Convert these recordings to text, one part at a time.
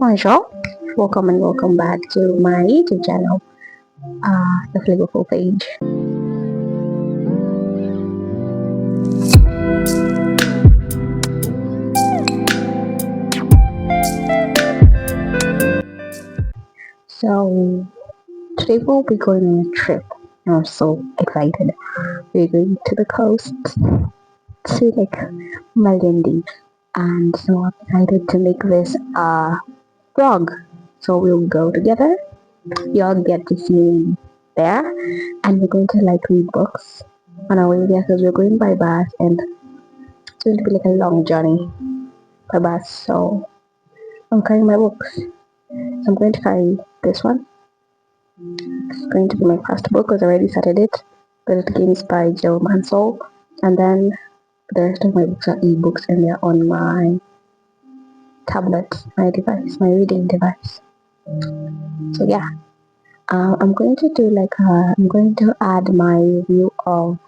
Bonjour, welcome and welcome back to my YouTube channel, the Flavorful page. So today we'll be going on a trip. I'm so excited. We're going to the coast to like Malindi, and so I'm excited to make this a vlog. So we'll go together. You'll get to see me there, and we're going to like read books on our way there because we're going by bus and it's going to be like a long journey by bus. So I'm carrying my books. So I'm going to carry this one. It's going to be my first book because I already started it. But Games by Joe Mansell. And then the rest of my books are ebooks and they're on my tablet, my device, my reading device. So yeah, I'm going to do I'm going to add my review of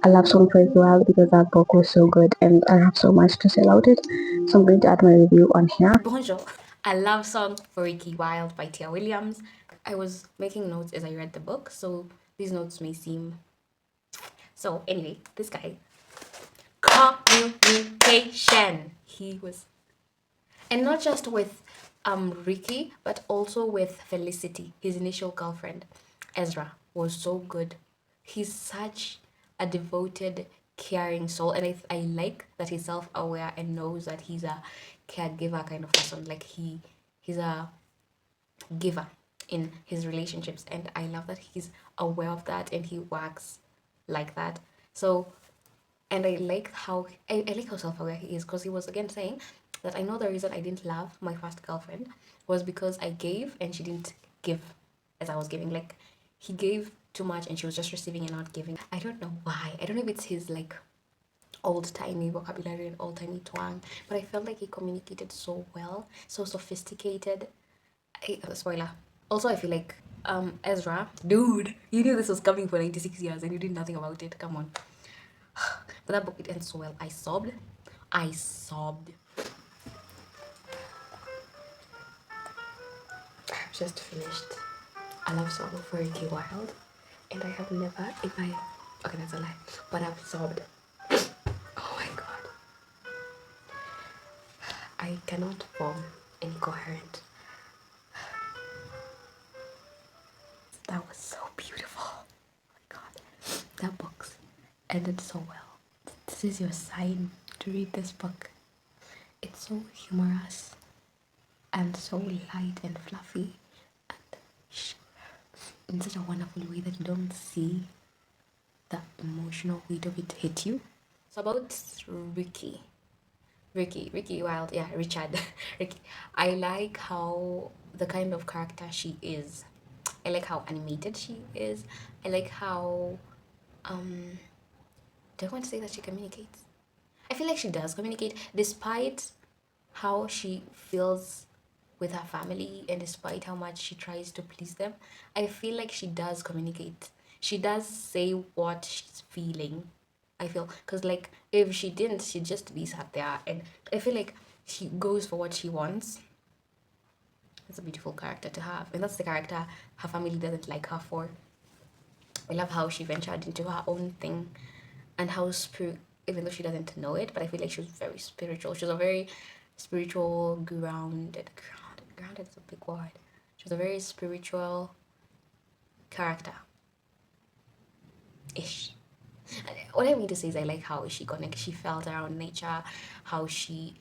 A Love Song for a While because that book was so good and I have so much to say about it. So I'm going to add my review on here. Bonjour, A Love Song for Ricky Wilde by Tia Williams. I was making notes as I read the book, so these notes may seem. So, anyway, this guy. Communication. He was. And not just with Ricky, but also with Felicity, his initial girlfriend. Ezra was so good. He's such a devoted, caring soul, and I like that he's self-aware and knows that he's a caregiver kind of person. Like he's a giver in his relationships, and I love that he's aware of that and he works like that. So, and I like how self-aware he is, because he was again saying that I know the reason I didn't love my first girlfriend was because I gave and she didn't give as I was giving. Like, he gave too much and she was just receiving and not giving. I don't know why. I don't know if it's his like old-timey vocabulary and old-timey twang, but I felt like he communicated so well, so sophisticated. Spoiler. Also, I feel like Ezra, dude, you knew this was coming for 96 years and you did nothing about it. Come on. But that book, it ends so well. I sobbed. I sobbed. I've just finished A Love Song for Ricky Wilde, and I have never in my okay, that's a lie, but I've sobbed. Oh my god. I cannot form any coherent. That was so beautiful. Oh my god. That book ended so well. This is your sign to read this book. It's so humorous and so light and fluffy and in such a wonderful way that you don't see the emotional weight of it hit you. So about Ricky Wild, yeah, Richard. Ricky. I like how the kind of character she is. I like how animated she is. I like how do I want to say that she communicates? I feel like she does communicate despite how she feels with her family and despite how much she tries to please them. I feel like she does communicate. She does say what she's feeling. I feel because like if she didn't, she'd just be sat there, and I feel like she goes for what she wants. It's a beautiful character to have, and that's the character her family doesn't like her for. I love how she ventured into her own thing and how even though she doesn't know it, but I feel like she was very spiritual. She was a very spiritual, grounded is a big word. She was a very spiritual character ish. What I mean to say is I like how she felt around nature, how she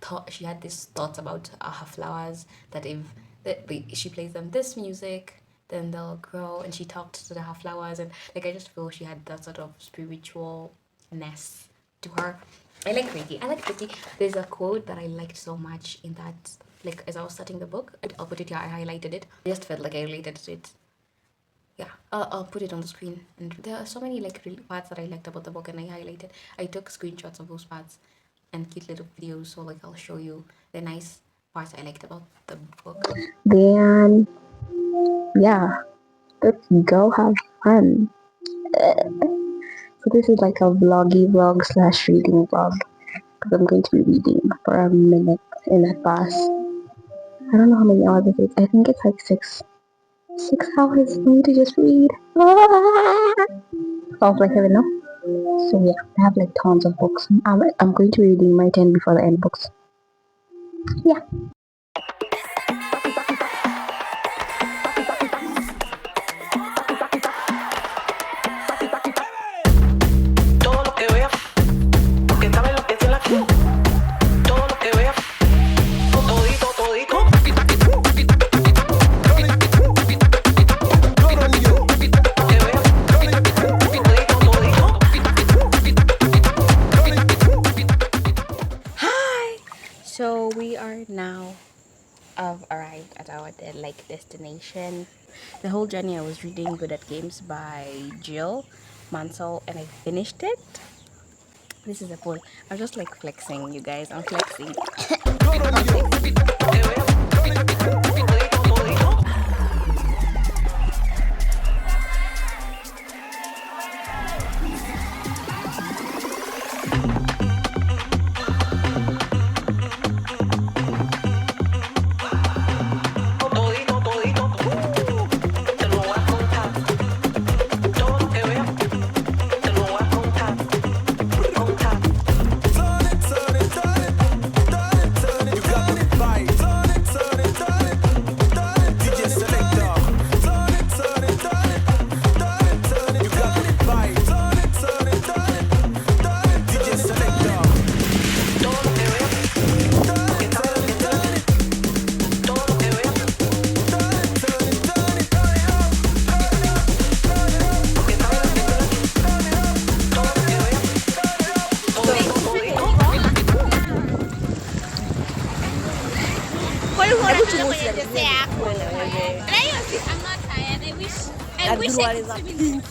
thought she had these thoughts about her flowers that if she plays them this music, then they'll grow, and she talked to her flowers, and like I just feel she had that sort of spiritualness to her. I like Ricky. There's a quote that I liked so much in that, like as I was starting the book, I'll put it here. I highlighted it. I just felt like I related to it. Yeah, I'll put it on the screen. And there are so many like parts that I liked about the book, and I highlighted. I took screenshots of those parts and cute little videos. So like I'll show you the nice parts I liked about the book. Then, yeah, let's go have fun. So this is like a vloggy vlog slash reading vlog because I'm going to be reading for a minute. in that bus. I don't know how many hours it is. I think it's like 6 hours for me to just read. Sounds like heaven, no? So yeah, I have like tons of books. I'm going to be reading my 10 before the end books. Yeah. So we are now arrived at our destination. The whole journey I was reading Good at Games by Jill Mansell and I finished it. This is a poll. I'm just like flexing, you guys. I'm flexing. I wish I could swim.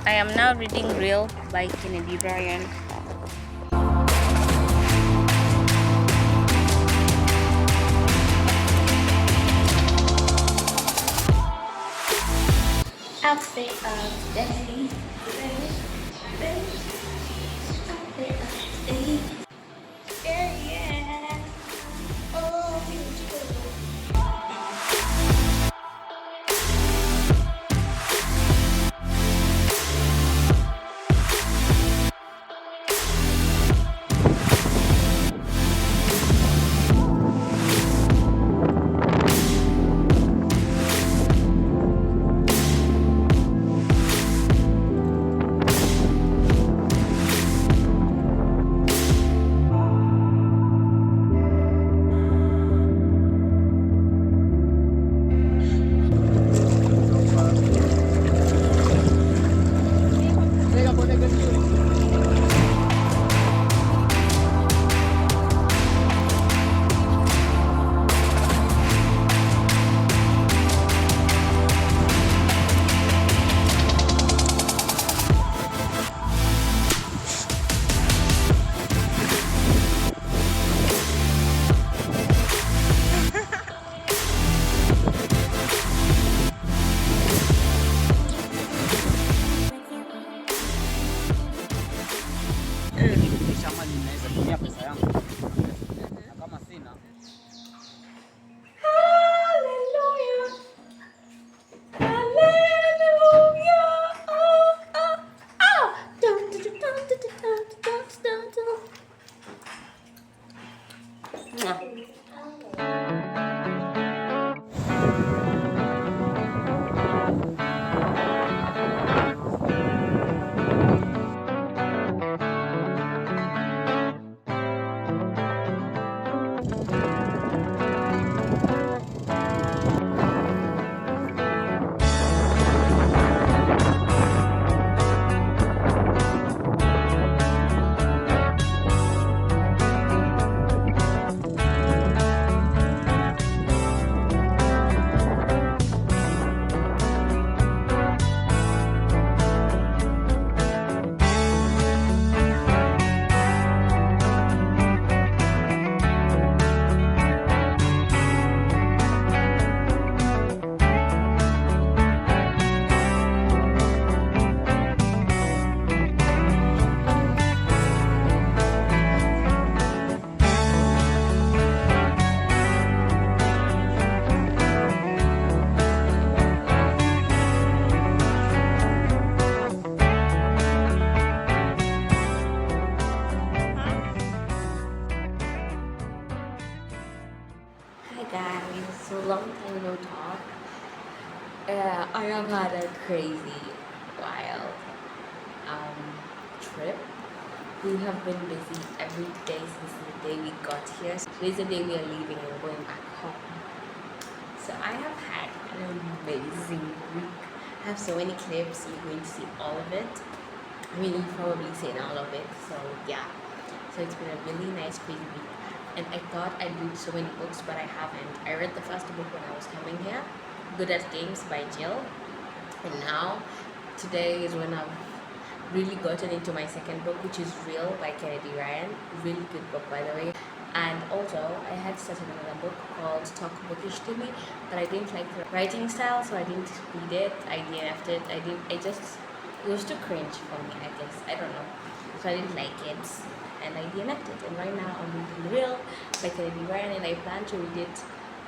I am now reading Grohl by Kennedy Bryan. Outfit of the day. Outfit of the day. Yeah. Oh, beautiful. long time no talk. I have had a crazy, wild um, trip. We have been busy every day since the day we got here. So today's the day we are leaving and we're going back home. So I have had an amazing week. I have so many clips. You're going to see all of it. I mean, you've probably seen all of it. So yeah. So it's been a really nice, crazy week. And I thought I'd read so many books, but I haven't. I read the first book when I was coming here, Good at Games by Jill. And now, today is when I've really gotten into my second book, which is Real by Kennedy Ryan. Really good book, by the way. And also, I had started another book called Talk Bookish to Me, but I didn't like the writing style, so I didn't read it. I DNF'd it. It was too cringe for me, I guess. I don't know. So I didn't like it, and I DNF'd it. And right now, I'm reading Real by Kennedy Ryan, and I plan to read it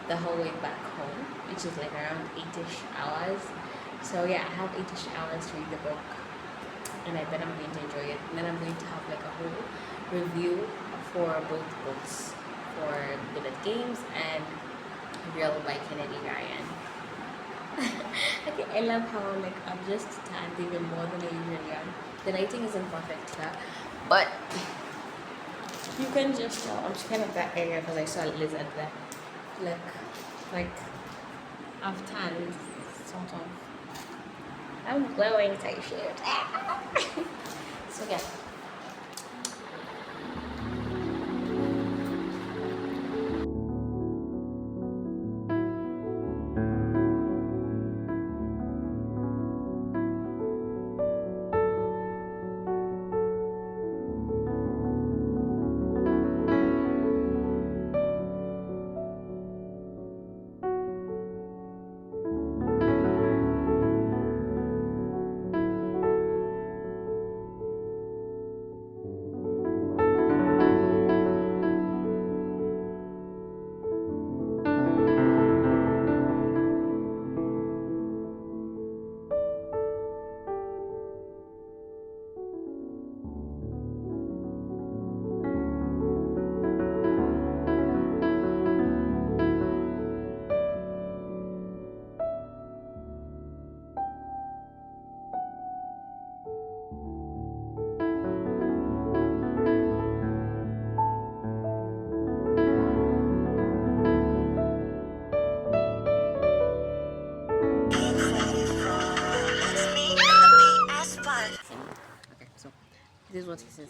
the whole way back home, which is like around 8-ish hours. So yeah, I have 8-ish hours to read the book, and I bet I'm going to enjoy it. And then I'm going to have like a whole review for both books, for Good at Games and Real by Kennedy Ryan. Okay, I love how like I'm just tanned even more than I usually am. The lighting isn't perfect here, but you can just tell. I'm just kind of that area because I saw a lizard there. Like I've tanned sort of. I'm glowing type shit. So yeah. Okay, so this is what he says.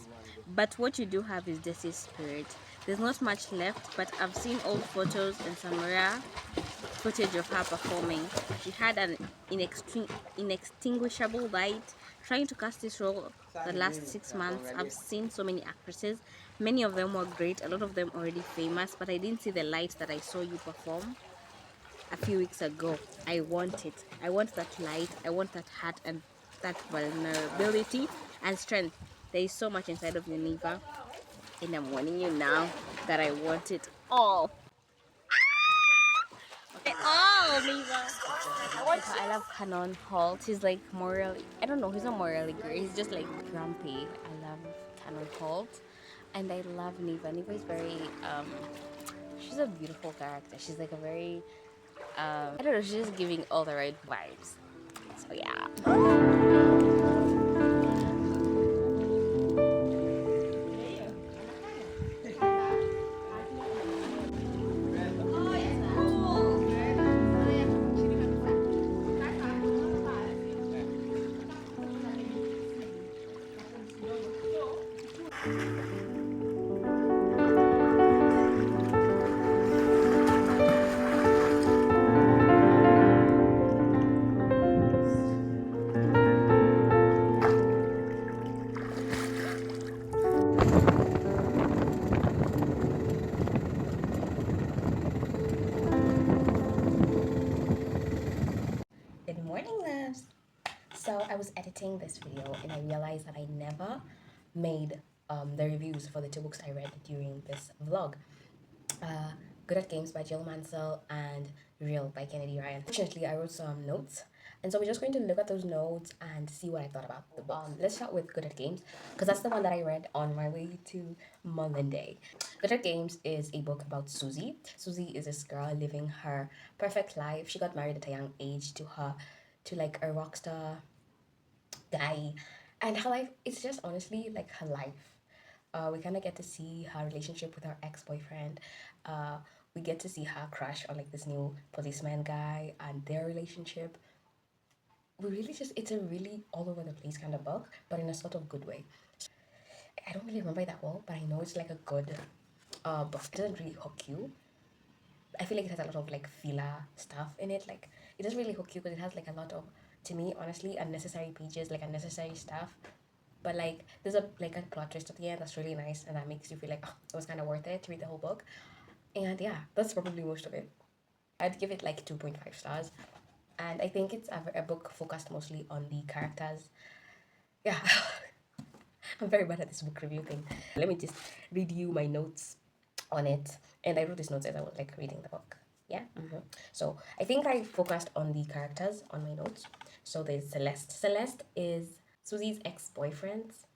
But what you do have is Desi's spirit. There's not much left, but I've seen old photos and some rare footage of her performing. She had an inextinguishable light. Trying to cast this role the last 6 months, I've seen so many actresses. Many of them were great, a lot of them already famous, but I didn't see the light that I saw you perform a few weeks ago. I want it. I want that light. I want that heart and that vulnerability and strength. There is so much inside of you, Neva, and I'm warning you now that I want it all. Okay, all, Neva. I love Canon Holt. He's like morally, I don't know, he's not morally great. He's just like grumpy. I love Canon Holt, and I love Neva. Neva is very she's a beautiful character. She's like a very I don't know, she's just giving all the right vibes. So yeah. Good morning, loves. So I was editing this video and I realized that I never made the reviews for the two books I read during this vlog. Good at Games by Jill Mansell and Real by Kennedy Ryan. Fortunately, I wrote some notes And so we're just going to look at those notes and see what I thought about the book. Let's start with Good at Games, because that's the one that I read on my way to Malindi. Good at Games is a book about Susie. Susie is this girl living her perfect life. She got married at a young age to like a rock star guy, and her life it's just honestly like her life. We kind of get to see her relationship with her ex-boyfriend. We get to see her crush on like this new policeman guy and their relationship. We really just it's a really all over the place kind of book, but in a sort of good way. I don't really remember it that well, but I know it's like a good book. It doesn't really hook you. I feel like it has a lot of like filler stuff in it. Like it doesn't really hook you because it has like a lot of, to me honestly, unnecessary pages, like unnecessary stuff. But like there's a like a plot twist at the end that's really nice, and that makes you feel like, oh, it was kind of worth it to read the whole book. And yeah, that's probably most of it. I'd give it like 2.5 stars. And I think it's a book focused mostly on the characters. Yeah, I'm very bad at this book review thing. Let me just read you my notes on it. And I wrote these notes as I was like reading the book. Yeah. So I think I focused on the characters on my notes. So there's Celeste. Celeste is Susie's ex-boyfriend's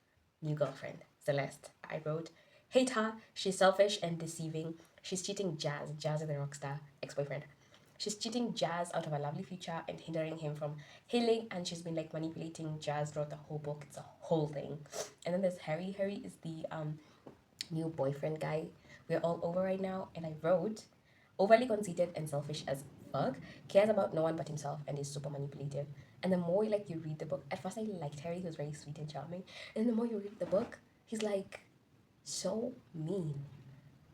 new girlfriend. Celeste. I wrote, hate her. She's selfish and deceiving. She's cheating Jazz. Jazz is the rock star ex-boyfriend. She's cheating Jazz out of a lovely future and hindering him from healing, and she's been like manipulating Jazz throughout the whole book. It's a whole thing. And then there's Harry. Harry is the new boyfriend guy we're all over right now, and I wrote, overly conceited and selfish as fuck, cares about no one but himself, and is super manipulative. And the more like you read the book, at first I liked Harry, he was very sweet and charming, and the more you read the book, he's like so mean,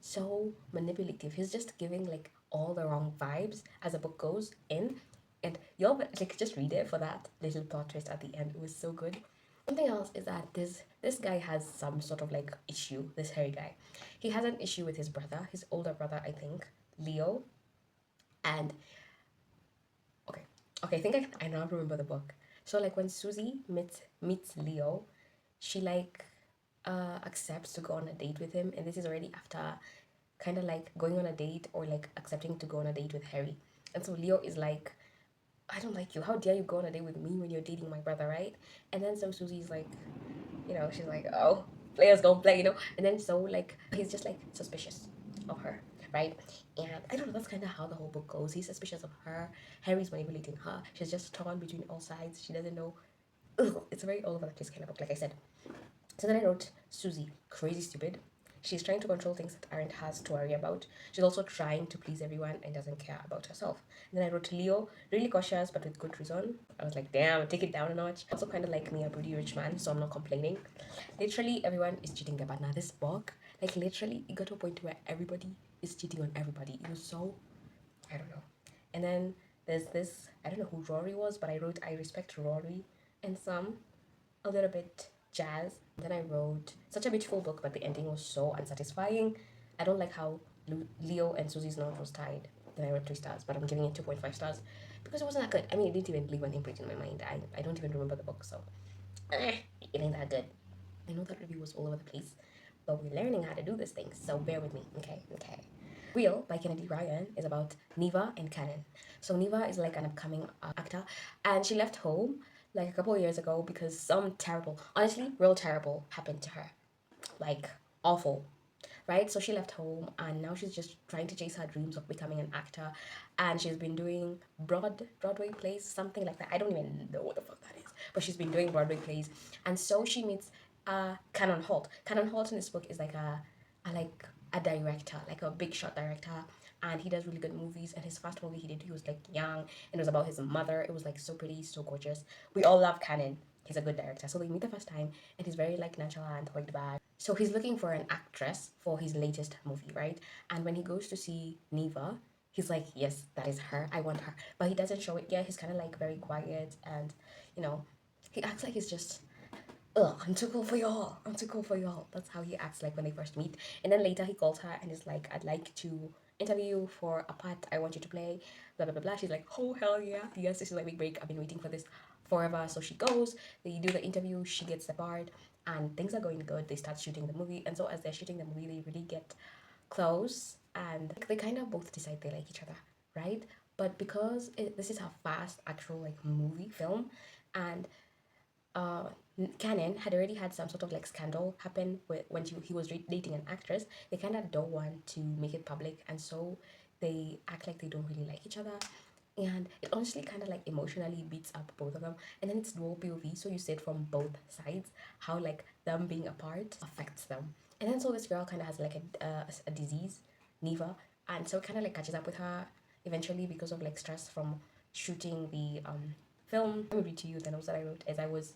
so manipulative. He's just giving like all the wrong vibes as the book goes in. And y'all like just read it for that little plot twist at the end. It was so good. Something else is that this guy has some sort of like issue, this Harry guy. He has an issue with his brother, his older brother, I think, Leo. And okay. Okay, I think I now remember the book. So like when Susie meets Leo, she like accepts to go on a date with him, and this is already after kind of like going on a date or like accepting to go on a date with Harry. And so Leo is like, I don't like you. How dare you go on a date with me when you're dating my brother, right? And then so Susie's like, she's like, oh, players gonna play, And then so like he's just like suspicious of her, right? And I don't know, that's kind of how the whole book goes. He's suspicious of her. Harry's manipulating her. She's just torn between all sides. She doesn't know. Ugh, it's a very all over the place kind of book, like I said. So then I wrote Susie, crazy stupid. She's trying to control things that aren't hers to worry about. She's also trying to please everyone and doesn't care about herself. And then I wrote Leo, really cautious but with good reason. I was like, damn, take it down a notch. Also kind of like me, a pretty rich man, so I'm not complaining. Literally, everyone is cheating their partner. This book, like literally, it got to a point where everybody is cheating on everybody. It was so, I don't know. And then there's this, I don't know who Rory was, but I wrote, I respect Rory and some, a little bit Jazz. Then I wrote such a beautiful book, but the ending was so unsatisfying. I don't like how Leo and Susie's note was tied. Then I wrote 3 stars, but I'm giving it 2.5 stars because it wasn't that good. I mean, it didn't even leave an imprint in my mind. I don't even remember the book, so it ain't that good. I know that review was all over the place, but we're learning how to do this thing, so bear with me, okay? Wheel by Kennedy Ryan is about Neva and Canon. So Neva is like an upcoming actor, and she left home like a couple of years ago because some terrible, honestly, real terrible happened to her. Like awful, right? So she left home and now she's just trying to chase her dreams of becoming an actor, and she's been doing Broadway plays, something like that. I don't even know what the fuck that is, but she's been doing Broadway plays, and so she meets Canon Holt. Canon Holt in this book is like a director, like a big shot director, and he does really good movies. And his first movie he did, he was like young, and it was about his mother. It was like so pretty, so gorgeous. We all love Canon. He's a good director. So they meet the first time, and he's very like natural and laid back. So he's looking for an actress for his latest movie, right? And when he goes to see Neva, he's like, yes, that is her. I want her. But he doesn't show it yet. He's kind of like very quiet, and he acts like he's just, ugh, I'm too cool for y'all. I'm too cool for y'all. That's how he acts like when they first meet. And then later he calls her and is like, I'd like to interview you for a part I want you to play, blah, blah, blah, blah. She's like, oh, hell yeah. Yes, this is my big break. I've been waiting for this forever. So she goes, they do the interview, she gets the part, and things are going good. They start shooting the movie. And so as they're shooting the movie, they really get close, and they kind of both decide they like each other, right? but because this is a fast actual like movie film, and uh Canon had already had some sort of like scandal happen when he was dating an actress. They kind of don't want to make it public, and so they act like they don't really like each other. And it honestly kind of like emotionally beats up both of them. And then it's dual POV, so you see it from both sides how like them being apart affects them. And then so this girl kind of has like a disease, Neva, and so it kind of like catches up with her eventually because of like stress from shooting the film. Let me read to you the notes that I wrote as I was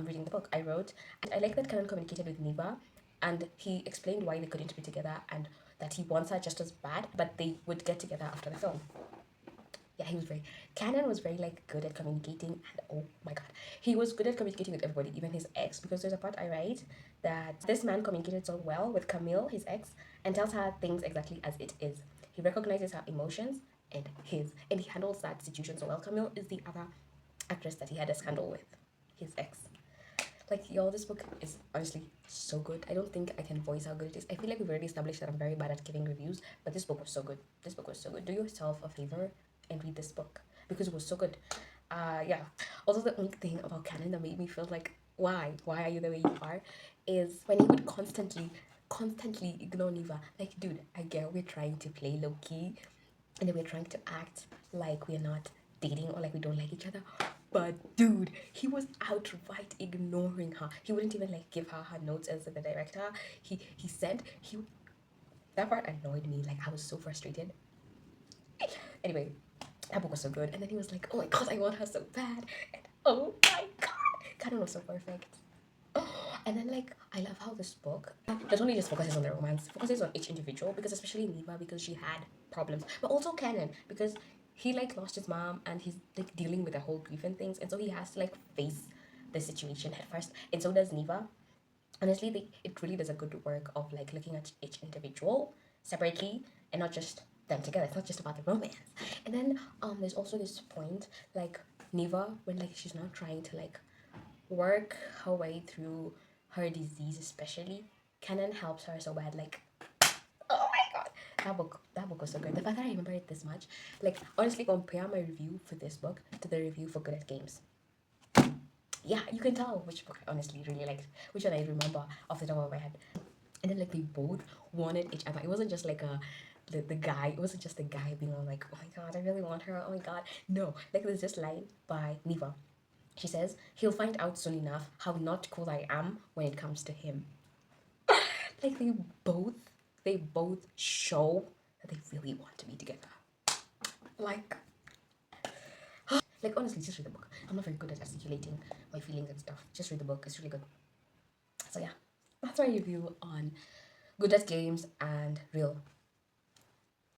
reading the book. I wrote, I like that Kanan communicated with Neva, and he explained why they couldn't be together and that he wants her just as bad, but they would get together after the film. Yeah, he was very Canon was very like good at communicating, and oh my god, he was good at communicating with everybody, even his ex, because there's a part I write that this man communicated so well with Camille, his ex, and tells her things exactly as it is. He recognizes her emotions and he handles that situation so well. Camille is the other actress that he had a scandal with, his ex. Like, y'all, this book is honestly so good. I don't think I can voice how good it is. I feel like we've already established that I'm very bad at giving reviews, but this book was so good. This book was so good. Do yourself a favor and read this book because it was so good. Yeah. Also, the only thing about Canon that made me feel like, why are you the way you are, is when he would constantly ignore Neva. Like, dude, I get we're trying to play low key, and then we're trying to act like we're not dating or like we don't like each other. But dude, he was outright ignoring her. He wouldn't even like give her her notes as the director. He said he that part annoyed me. Like I was so frustrated. Anyway, that book was so good. And then he was like, "Oh my god, I want her so bad." And oh my god, Canon was so perfect. And then like I love how this book not only just focuses on the romance, focuses on each individual, because especially Neva, because she had problems, but also Canon because he like lost his mom and he's like dealing with the whole grief and things, and so he has to like face the situation head first, and so does Neva. Honestly, it really does a good work of like looking at each individual separately and not just them together. It's not just about the romance. And then there's also this point like Neva, when like she's not trying to like work her way through her disease, especially Canon helps her so bad. Like, oh my god, that book was so good. The fact that I remember it this much, like honestly, compare my review for this book to the review for Good at Games. Yeah, you can tell which book I honestly really liked, which one I remember off the top of my head. And then like they both wanted each other. It wasn't just like the guy. It wasn't just the guy being all like, oh my god, I really want her. Oh my god, no. Like there's this line by Neva. She says, he'll find out soon enough how not cool I am when it comes to him. Like they both show that they really want to be together. Like honestly, just read the book. I'm not very good at articulating my feelings and stuff. Just read the book. It's really good. So yeah, that's my review on Good at Games and Real